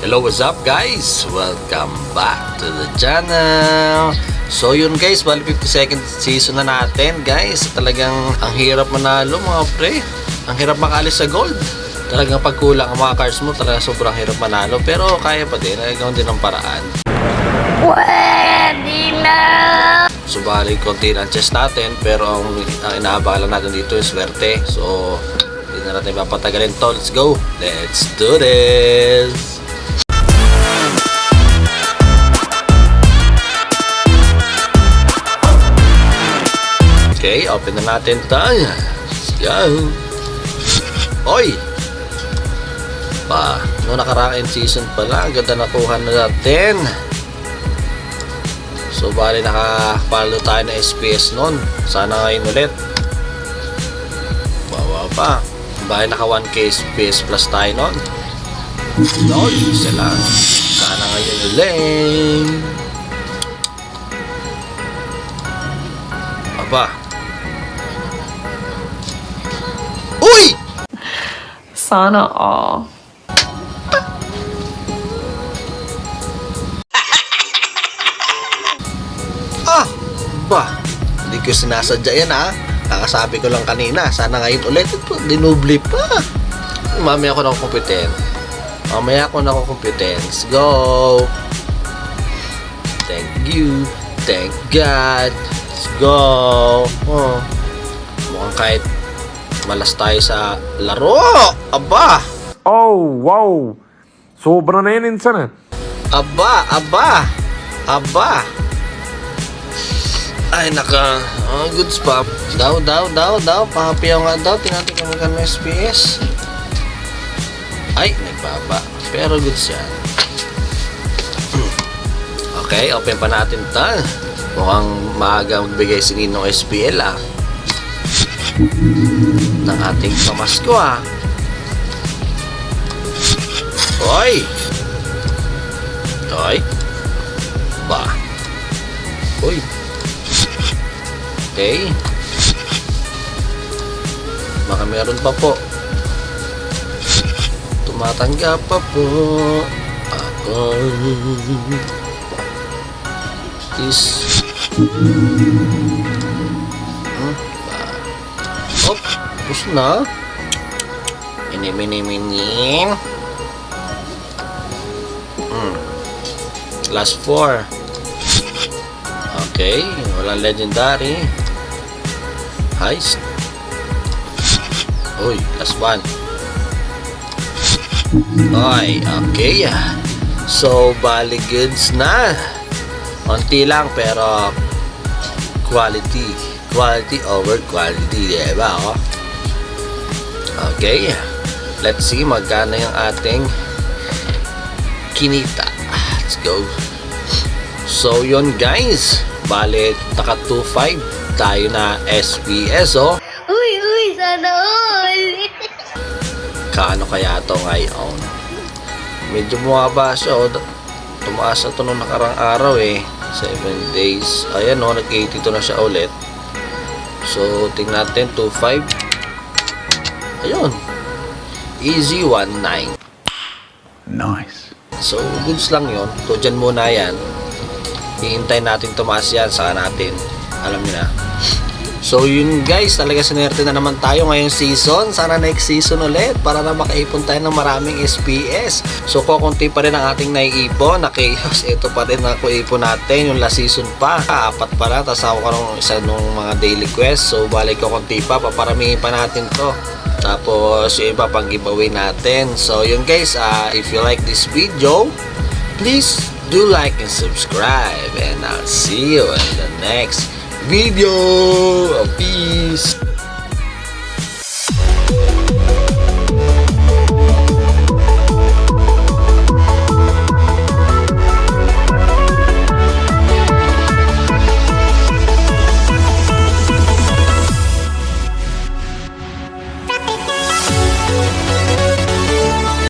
Hello, what's up guys? Welcome back to the channel. So yun guys, bali 52nd season na natin guys. Talagang ang hirap manalo mga pre. Ang hirap makaalis sa gold. Talagang pagkulang ang mga cards mo, talagang sobrang hirap manalo. Pero kaya pa din, nagawin din ang paraan. Pwede na! Subalit konti ang chest natin, pero ang inaabalan natin dito yung swerte. So hindi na natin papatagalin to. Let's go! Let's do this! Okay, open na natin tayo. Let's go. Oy! Noong nakaraang season pala, ang ganda nakuha na natin. So, bali nakapalo tayo ng SPS noon. Sana ngayon ulit. Bawa pa. Bali naka 1k SPS plus tayo noon. Lord, isa lang. Sana ngayon ulit. Aba. Uy! Sana all. Hindi ko sinasadya yan ha. Kakasabi ko lang kanina. Sana ngayon ulit. Ito, dinubli pa. Mamaya ako nakukumputen. Let's go. Thank you. Thank God. Let's go. Mukhang kahit malas tayo sa laro. Aba. Oh, wow. Sobra na yan insan. Aba. Ay, goods pa. Daw. Pahapiyaw nga daw. Tinatin ka magkano SPS. Ay, nagbaba. Pero goods yan. Okay, open pa natin ito. Mukhang maaga magbigay si Ninong SPL ng ating pamasko Hoy! Ba? Uy! Okay. Baka meron pa po. Tumatanggap pa po ako. Push na. Iniminin. Last 4. Okay, walang legendary. Heist. Uy, last 1. Okay. So, bali goods na. Konti lang pero quality. Quality over quality, diba? Okay. Let's see magkano yung ating kinita. Let's go. So, yun guys. Bali, taka 2.5 tayo na SPS, Uy, sana all! Kaano kaya to ngayon? Medyo bumaba siya, tumaas na to nung nakarang araw 7 days. Ayan nag-82 na siya ulit. So, tingnan natin, 2.5. Ayun. Easy 1.9. Nice. So, goods lang yun. So, dyan muna yan. Hihintay natin tumaas yan. Saka natin. Alam niyo na. So, yun guys. Talaga sinerte na naman tayo ngayong season. Sana next season ulit. Para na makaipon tayo ng maraming SPS. So, kukunti pa rin ang ating naiipon. Na chaos. Ito pa rin na kuipon natin. Yung last season pa. 4 pa lang. Tapos ako nung isa nung mga daily quest. So, balik kukunti pa. Paparamihin pa natin to. Tapos, yung iba pang giveaway natin. So, yun guys. If you like this video, please do like and subscribe. And I'll see you in the next video. Peace.